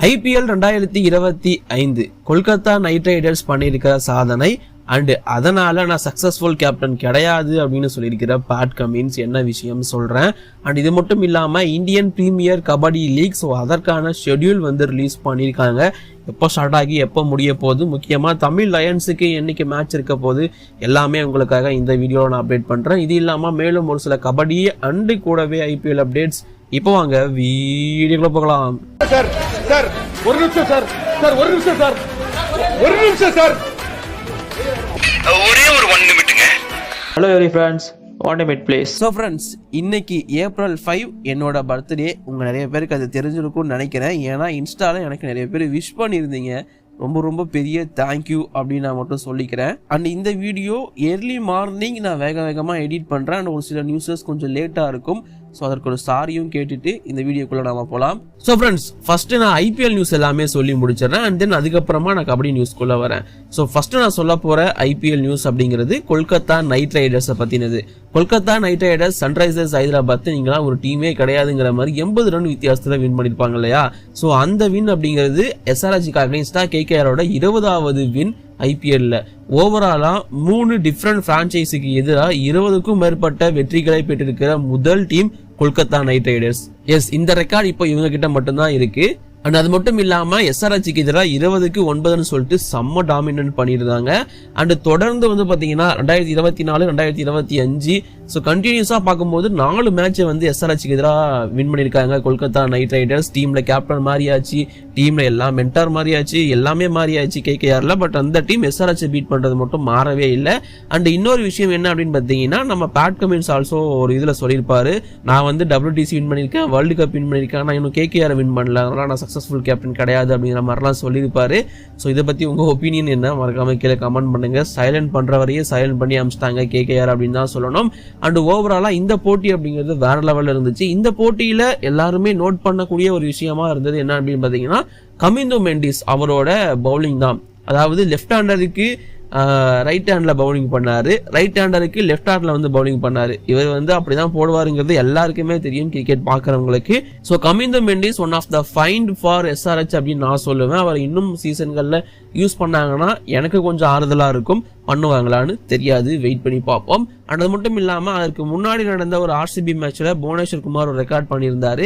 IPL 2025 Kolkata night Riders பண்ணியிருக்கிற சாதனை and அதனால நான் சக்சஸ்ஃபுல் கேப்டன் கிடையாது அப்படின்னு சொல்லியிருக்கிற பேட் கமின்ஸ் என்ன விஷயம் சொல்றேன். அண்ட் இது மட்டும் இல்லாம Indian premier kabaddi league, so அதற்கான ஷெட்யூல் வந்து ரிலீஸ் பண்ணியிருக்காங்க. எப்போ ஸ்டார்ட் ஆகி எப்போ முடிய போகுது, முக்கியமாக தமிழ் லயன்ஸுக்கு என்னைக்கு மேட்ச் இருக்க போது எல்லாமே உங்களுக்காக இந்த வீடியோவில் நான் அப்டேட் பண்ணுறேன். இது இல்லாமல் மேலும் ஒரு சில கபடி அண்டு கூடவே IPL அப்டேட்ஸ். இப்போ வாங்க வீடியோக்குள்ள போகலாம். சார் சார் ஒரு நிமிஷம் சார் சார் ஒரு நிமிஷம் சார் ஒரு நிமிஷம் சார் ஒரே ஒரு 1 நிமிட்டுங்க. Hello every friends, 1 minute please. So friends, இன்னைக்கு April 5 என்னோட பர்த்டே. உங்கள் நிறைய பேருக்கு அது தெரிஞ்சிருக்கும்னு நினைக்கிறேன். ஏன்னா இன்ஸ்டாவில் எனக்கு நிறைய பேர் விஷ் பண்ணியிருந்தீங்க. ரொம்ப ரொம்ப பெரிய தேங்க்யூ அப்படின்னு நான் மட்டும் சொல்லிக்கிறேன். அண்ட் இந்த வீடியோ ஏர்லி மார்னிங் நான் வேகமாக எடிட் பண்ணுறேன். அண்ட் ஒரு சில நியூஸஸ் கொஞ்சம் லேட்டாக இருக்கும். ஸோ அதற்கு ஒரு சாரியும் கேட்டுட்டு இந்த வீடியோக்குள்ளே நாம போகலாம். ஸோ ஃப்ரெண்ட்ஸ், ஃபர்ஸ்ட் நான் IPL நியூஸ் எல்லாமே சொல்லி முடிச்சிடறேன். அண்ட் தென் அதுக்கப்புறமா நான் கபடி நியூஸ்க்குள்ளே வரேன். ஸோ ஃபர்ஸ்ட் நான் சொல்ல போகிற IPL நியூஸ் அப்படிங்கிறது கொல்கத்தா நைட் ரைடர்ஸை பற்றினது. Kolkata night Riders Sunrisers Hyderabad நீங்களாம் ஒரு டீமே கிடையாதுங்கிற மாதிரி 80 ரன் வித்தியாசத்தில் வின் பண்ணியிருப்பாங்க இல்லையா. ஸோ அந்த வின் அப்படிங்கிறது SRHக்கு அகைன்ஸ்டா KKRோட 20வது வின் IPLல. ஓவராலா 3 டிஃப்ரெண்ட் பிரான்ச்சைஸுக்கு எதிராக 20க்கும் மேற்பட்ட வெற்றிகளை பெற்றிருக்கிற முதல் team Kolkata night riders. Yes, இந்த ரெக்கார்ட் இப்போ இவங்க கிட்ட மட்டும்தான் இருக்கு. அண்ட் அது மட்டும் இல்லாம SRHக்கு எதிராக 20க்கு 9ன்னு சொல்லிட்டு செம்ம டாமினன்ட் பண்ணியிருந்தாங்க. அண்ட் தொடர்ந்து வந்து பாத்தீங்கன்னா 2024 2025 ஸோ கண்டினியூஸா பார்க்கும்போது 4 மேட்சை வந்து SRHக்கு எதிராக வின் பண்ணியிருக்காங்க கொல்கத்தா நைட் ரைடர்ஸ். டீம்ல கேப்டன் மாறியாச்சு, டீம்ல எல்லாம் மென்டார் மாறியாச்சு, எல்லாமே மாறியாச்சு KKRல. பட் அந்த டீம் SRH பீட் பண்றது மட்டும் மாறவே இல்லை. அண்ட் இன்னொரு விஷயம் என்ன அப்படின்னு பாத்தீங்கன்னா, நம்ம பேட் கமின்ஸ் ஆல்சோ ஒரு இதுல சொல்லியிருப்பாரு, நான் வந்து WTC வின் பண்ணியிருக்கேன், வேர்ல்டு கப் வின் பண்ணியிருக்கேன், நான் இன்னும் KKR வின் பண்ணல, அதனால நான் சக்சஸ்ஃபுல் கேப்டன் கிடையாது அப்படிங்கிற மாதிரிலாம் சொல்லியிருப்பாரு. ஸோ இதை பத்தி உங்க ஒப்பீனியன் என்ன, மறக்காம கீழே கமெண்ட் பண்ணுங்க. சைலண்ட் பண்ற வரையே சைலண்ட் பண்ணி அமிச்சிட்டாங்க KKR அப்படின்னு தான் சொல்லணும். அண்ட் ஓவராலா இந்த போட்டி அப்படிங்கிறது வேற லெவல்ல இருந்துச்சு. இந்த போட்டியில எல்லாருமே நோட் பண்ணக்கூடிய ஒரு விஷயமா இருந்தது என்ன அப்படின்னு பாத்தீங்கன்னா, கமிந்தோ மெண்டிஸ் அவரோட பவுலிங் தான். அதாவது லெஃப்ட் ஹேண்டருக்கு ரைட் ஹேண்ட்ல பவுலிங் பண்ணாரு, ரைட் ஹேண்டருக்கு லெஃப்ட் ஹேண்ட்ல வந்து பவுலிங் பண்ணாரு. இவர் வந்து அப்படிதான் போடுவாருங்கிறது எல்லாருக்குமே தெரியும் கிரிக்கெட் பாக்குறவங்களுக்கு. So Kamindu Mendis one of the find for SRH அப்படின்னு நான் சொல்லுவேன். அவர் இன்னும் சீசன்கள்ல யூஸ் பண்ணாங்கன்னா எனக்கு கொஞ்சம் ஆறுதலா இருக்கும். பண்ணுவாங்களான்னு தெரியாது, வெயிட் பண்ணி பார்ப்போம். அண்ட் அது மட்டும் இல்லாம அதற்கு முன்னாடி நடந்த ஒரு RCB மேட்ச்ல புவனேஸ்வர் குமார் ஒரு ரெக்கார்ட் பண்ணியிருந்தாரு.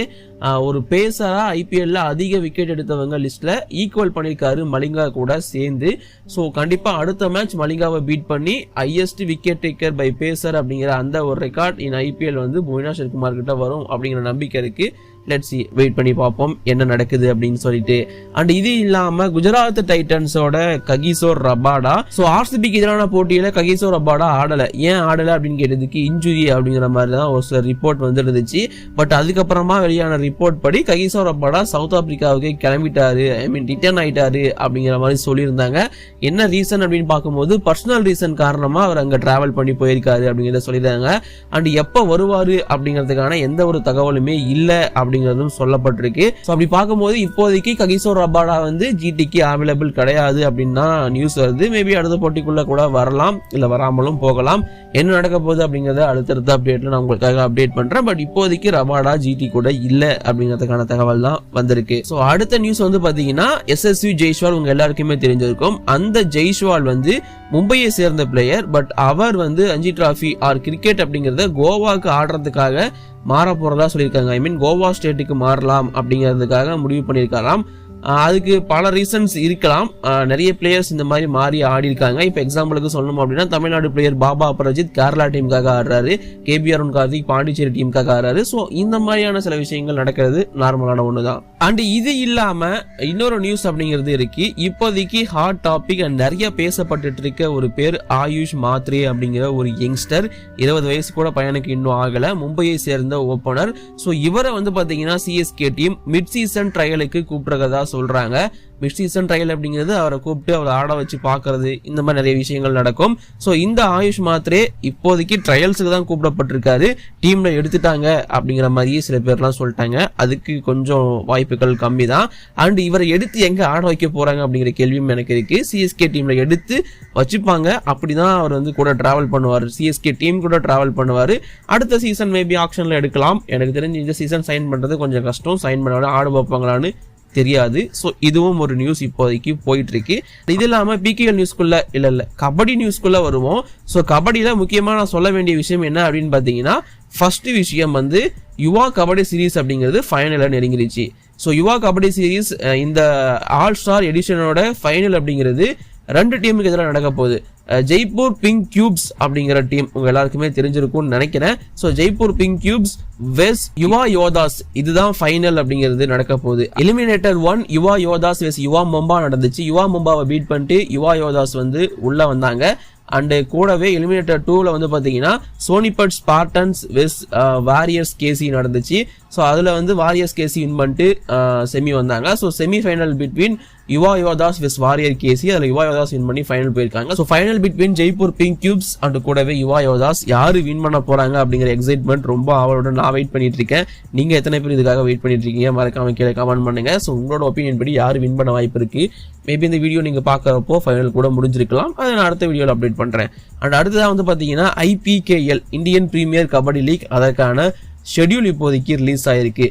ஒரு பேசரா IPLல அதிக விக்கெட் எடுத்தவங்க லிஸ்ட்ல ஈக்குவல் பண்ணியிருக்காரு மலிங்கா கூட சேர்ந்து. ஸோ கண்டிப்பா அடுத்த மேட்ச் மலிங்காவை பீட் பண்ணி highest wicket taker by pacer அப்படிங்கிற அந்த ஒரு ரெக்கார்ட் இன் IPL வந்து புவனேஸ்வர் குமார் கிட்ட வரும் அப்படிங்கிற நம்பிக்கை இருக்கு. லெட்ஸ் சி, வெயிட் பண்ணி பார்ப்போம் என்ன நடக்குது அப்படின்னு சொல்லிட்டு. அண்ட் இது இல்லாம குஜராத் டைட்டன்ஸோட ககிசோர் ரபாடா, ஸோ RCBக்கு எதிரான போட்டியில ககிசோர் ரபாடா ஆடல. ஏன் ஆடல அப்படின்னு கேட்டதுக்கு இன்ஜுரி அப்படிங்கிற மாதிரி தான் ஒரு சில ரிப்போர்ட் வந்து இருந்துச்சு. பட் அதுக்கப்புறமா வெளியான ரிப்போர்ட் படி ககிசோர் ரபாடா சவுத் ஆப்பிரிக்காவுக்கு கிளம்பிட்டாரு, ரிட்டர்ன் ஆயிட்டாரு அப்படிங்கிற மாதிரி சொல்லியிருந்தாங்க. என்ன ரீசன் அப்படின்னு பார்க்கும்போது பர்சனல் ரீசன் காரணமா அவர் அங்க டிராவல் பண்ணி போயிருக்காரு அப்படிங்கிறத சொல்லியிருந்தாங்க. அண்ட் எப்ப வருவாரு அப்படிங்கிறதுக்கான எந்த ஒரு தகவலுமே இல்லை அப்படிங்கிறதும் சொல்லப்பட்டிருக்கு. ஸோ அப்படி பார்க்கும்போது இப்போதைக்கு ககிசோர் ரபாடா வந்து GTக்கு அவைலபிள் கிடையாது அப்படின்னு தான் நியூஸ் வருது. மேபி அடுத்த போட்டிக்குள்ள கூட வரலாம், இல்ல வராமலும் போகலாம். என்ன நடக்க போகுது அப்படிங்கறத அடுத்தடுத்த அப்டேட்ல நான் உங்களுக்காக அப்டேட் பண்றேன். பட் இப்போதைக்கு ரபாடா GT கூட இல்ல அப்படிங்கிறதுக்கான தகவல் தான் வந்திருக்கு. ஸோ அடுத்த நியூஸ் வந்து பாத்தீங்கன்னா SSV ஜெய்ஸ்வால் உங்க எல்லாருக்குமே தெரிஞ்சிருக்கும். அந்த ஜெய்ஸ்வால் வந்து மும்பையை சேர்ந்த பிளேயர். பட் அவர் வந்து ரஞ்சி டிராஃபி ஆர் கிரிக்கெட் அப்படிங்கறத கோவாக்கு ஆடுறதுக்காக மாற போறதா சொல்லியிருக்காங்க. கோவா ஸ்டேட்டுக்கு மாறலாம் அப்படிங்கிறதுக்காக முடிவு பண்ணியிருக்காராம். அதுக்கு பல ரீசன்ஸ் இருக்கலாம். நிறைய பிளேயர்ஸ் இந்த மாதிரி மாறி ஆடி இருக்காங்க. இப்போ எக்ஸாம்பிளுக்கு சொல்லணும் அப்படின்னா தமிழ்நாடு பிளேயர் பாபா அபராஜித் கேரளா டீமுக்காக ஆடுறாரு, KBR கார்த்திக் பாண்டிச்சேரி டீமுக்காக ஆடுறாரு. ஸோ இந்த மாதிரியான சில விஷயங்கள் நடக்கிறது நார்மலான ஒண்ணுதான். அண்ட் இது இல்லாம இன்னொரு நியூஸ் அப்படிங்கிறது இருக்கு. இப்போதைக்கு ஹாட் டாபிக் அண்ட் நிறைய பேசப்பட்டு இருக்க ஒரு பேர் ஆயுஷ் மாத்ரே அப்படிங்கிற ஒரு யங்ஸ்டர். 20 வயசு கூட பையனுக்கு இன்னும் ஆகல, மும்பையை சேர்ந்த ஓபனர். ஸோ இவரை வந்து பாத்தீங்கன்னா CSK டீம் மிட் சீசன் ட்ரையலுக்கு கூப்பிடுறதா சொல்றாங்க. மிட் சீசன் ட்ரையல் அப்படிங்கிறது அவரை கூப்பிட்டு அவரை ஆட வச்சு பாக்குறது, இந்த மாதிரி நிறைய விஷயங்கள் நடக்கும். ஸோ இந்த ஆயுஷ் மாத்ரே இப்போதைக்கு ட்ரையல்ஸுக்கு தான் கூப்பிடப்பட்டிருக்காரு, டீம்ல எடுத்துட்டாங்க அப்படிங்கிற மாதிரியே சில பேர்லாம் சொல்லிட்டாங்க. அதுக்கு கொஞ்சம் வாய்ப்புகள் கம்மி தான். அண்ட் இவரை எடுத்து எங்க ஆட வைக்க போறாங்க அப்படிங்கிற கேள்வியும் எனக்கு இருக்கு. CSK டீம்ல எடுத்து வச்சுப்பாங்க, அப்படிதான் அவர் வந்து கூட டிராவல் பண்ணுவார், CSK டீம் கூட டிராவல் பண்ணுவாரு. அடுத்த சீசன் மேபி ஆக்ஷன்ல எடுக்கலாம். எனக்கு தெரிஞ்சு இந்த சீசன் சைன் பண்றது கொஞ்சம் கஷ்டம், சைன் பண்ண ஆட வைப்பாங்களான்னு தெரியாது. ஸோ இதுவும் ஒரு நியூஸ் இப்போதைக்கு போயிட்டு இருக்கு. இது இல்லாம பிகேஎல் நியூஸ்குள்ள இல்ல கபடி நியூஸ்குள்ள வருவோம். ஸோ கபடியில முக்கியமா நான் சொல்ல வேண்டிய விஷயம் என்ன அப்படின்னு பாத்தீங்கன்னா, ஃபர்ஸ்ட் விஷயம் வந்து யுவா கபடி சீரீஸ் அப்படிங்கிறது ஃபைனல நெருங்கிருச்சு. ஸோ யுவா கபடி சீரீஸ் இந்த ஆல் ஸ்டார் எடிஷனோட ஃபைனல் அப்படிங்கிறது 2 டீமுக்கு எதிராக நடக்க போகுது. ஜெய்ப்பூர் பிங்க் கியூப்ஸ் அப்படிங்கிற டீம் உங்க எல்லாருக்குமே தெரிஞ்சிருக்கும்னு நினைக்கிறேன். ஸோ ஜெய்ப்பூர் பிங்க் கியூப்ஸ் வெஸ் யுவா யோதாஸ், இதுதான் ஃபைனல் அப்படிங்கிறது நடக்க போகுது. எலிமினேட்டர் 1 யுவா யோதாஸ் வெஸ் யுவா மும்பா நடந்துச்சு. யுவா மும்பாவை பீட் பண்ணிட்டு யுவா யோதாஸ் வந்து உள்ள வந்தாங்க. அண்ட் கூடவே எலிமினேட்டர் 2ல வந்து பாத்தீங்கன்னா சோனிபட் ஸ்பார்டன்ஸ் வெஸ் வாரியர்ஸ் கேசி நடந்துச்சு. ஸோ அதுல வந்து வாரியர்ஸ் கேசி வின் பண்ணிட்டு செமி வந்தாங்க. ஸோ செமி ஃபைனல் பிட்வீன் யுவா யோதாஸ் வெஸ் வாரியர் கேசி, அதுல யுவா யோதாஸ் வின் பண்ணி ஃபைனல் போயிருக்காங்க. So final between Jaipur pink cubes and கூடவே யுவா யோதாஸ், யாரு வின் பண்ண போறாங்க அப்படிங்கிற எக்ஸைட்மெண்ட் ரொம்ப அவளோட நான் வெயிட் பண்ணிட்டு இருக்கேன். நீங்க எத்தனை பேர் இதுக்காக வெயிட் பண்ணிட்டு இருக்கீங்க மறக்காம கீழே கமெண்ட் பண்ணுங்க. ஸோ உங்களோட ஒப்பீனியன் படி யாரு வின் பண்ண வாய்ப்பு இருக்கு? மேபி இந்த வீடியோ நீங்க பாக்குறப்போ ஃபைனல் கூட முடிஞ்சிருக்கலாம். அதை நான் அடுத்த வீடியோல அப்டேட் பண்றேன். அண்ட் அடுத்ததான் வந்து பாத்தீங்கன்னா IPKL Indian premier kabaddi league, அதற்கான ஷெட்யூல் இப்போதைக்கு ரிலீஸ் ஆயிருக்கு.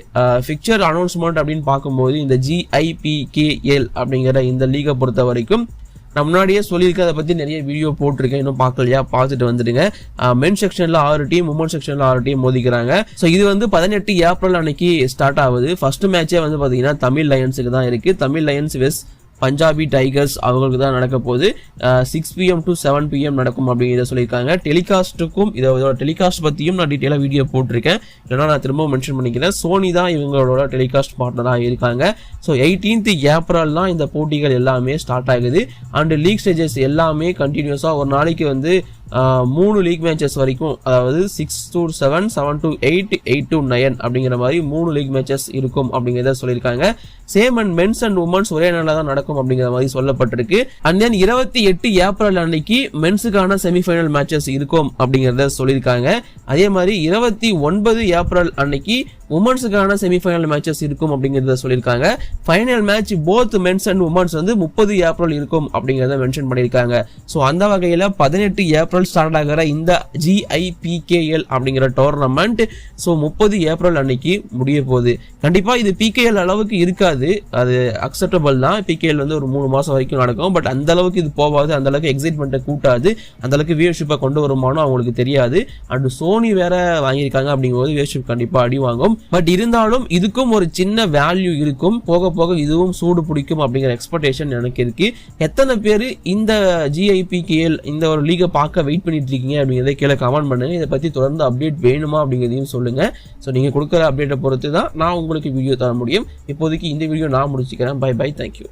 ஃபிக்சர் அனௌன்ஸ்மெண்ட் அப்படின்னு பார்க்கும்போது இந்த GIPKL அப்படிங்கிற இந்த லீகை பொறுத்த வரைக்கும் நான் முன்னாடியே சொல்லியிருக்கேன், அதை பற்றி நிறைய வீடியோ போட்டிருக்கேன். இன்னும் பார்க்கலையா பார்த்துட்டு வந்துடுங்க. மென் செக்ஷனில் 6 டீம், உமன் செக்ஷனில் 6 டீம் மோதிக்கிறாங்க. ஸோ இது வந்து 18 ஏப்ரல் அன்னைக்கு ஸ்டார்ட் ஆகுது. ஃபர்ஸ்ட் மேட்சே வந்து பார்த்தீங்கன்னா தமிழ் லயன்ஸுக்கு தான் இருக்குது. தமிழ் லயன்ஸ் வெஸ் பஞ்சாபி டைகர்ஸ் அவங்களுக்கு தான் நடக்க போகுது. 6 PM to 7 PM நடக்கும் அப்படிங்கிறத சொல்லியிருக்காங்க. டெலிகாஸ்ட்டுக்கும் இதோட டெலிகாஸ்ட் பற்றியும் நான் டீட்டெயிலாக வீடியோ போட்டிருக்கேன். இல்லைனா நான் திரும்ப மென்ஷன் பண்ணிக்கிறேன். சோனி தான் இவங்களோட டெலிகாஸ்ட் பார்ட்னராக இருக்காங்க. ஸோ 18th ஏப்ரல் தான் இந்த போட்டிகள் எல்லாமே ஸ்டார்ட் ஆகுது. அண்ட் லீக் ஸ்டேஜஸ் எல்லாமே கண்டினியூஸாக ஒரு நாளைக்கு வந்து 3 லீக் மேட்சஸ் வரைக்கும், அதாவது 6 to 7, 7 to 8, 8 to 9 அப்படிங்கிற மாதிரி 3 லீக் மேட்சஸ் இருக்கும் அப்படிங்கிறத சொல்லியிருக்காங்க. Same and men's and women's ஒரே நாளில் தான் நடக்கும் அப்படிங்கிற மாதிரி சொல்லப்பட்டிருக்கு. அண்ட் தென் 28 ஏப்ரல் அன்னைக்கு மென்ஸுக்கான செமிஃபைனல் மேட்சஸ் இருக்கும் அப்படிங்கிறத சொல்லியிருக்காங்க. அதே மாதிரி 29 ஏப்ரல் அன்னைக்கு உமன்ஸுக்கான செமிஃபைனல் மேட்சஸ் இருக்கும் அப்படிங்கிறத சொல்லியிருக்காங்க. Final match both men's and women's வந்து 30 ஏப்ரல் இருக்கும் அப்படிங்கிறத மென்ஷன் பண்ணியிருக்காங்க. ஸோ அந்த வகையில் 18 ஏப்ரல் ஸ்டார்ட் ஆகிற இந்த GIPKL அப்படிங்கிற டோர்னமெண்ட் ஸோ 30 ஏப்ரல் அன்னைக்கு முடிய போகுது. கண்டிப்பாக இது PKL அளவுக்கு இருக்காது, அது அக்செப்டபிள் தான். PKL வந்து ஒரு 3 மாதம் வரைக்கும் நடக்கும். பட் அந்த அளவுக்கு இது போகாது, அந்த அளவுக்கு எக்ஸைட்மெண்ட்டை கூட்டாது, அந்த அளவுக்கு வியூவர்ஷிப்பை கொண்டு வருமானோ அவங்களுக்கு தெரியாது. அண்ட் சோனி வேற வாங்கியிருக்காங்க அப்படிங்கும்போது வியூவர்ஷிப் கண்டிப்பாக அடி வாங்கும். பட் இருந்தாலும் இதுக்கும் ஒரு சின்ன வேல்யூ இருக்கும். போக போக இதுவும் சூடு பிடிக்கும் அப்படிங்கிற எக்ஸ்பெக்டேஷன் எனக்கு இருக்கு. எத்தனை பேர் இந்த GIPKL இந்த ஒரு லீகை பார்க்க வெயிட் பண்ணிட்டு இருக்கீங்க அப்படிங்கிறத கீழே கமெண்ட் பண்ணுங்க. இதை பத்தி தொடர்ந்து அப்டேட் வேணுமா அப்படிங்கிறதையும் சொல்லுங்க. ஸோ நீங்க கொடுக்குற அப்டேட்டை பொறுத்து தான் நான் உங்களுக்கு வீடியோ தர முடியும். இப்போதைக்கு இந்த வீடியோ நான் முடிச்சுக்கிறேன். Bye bye, thank you.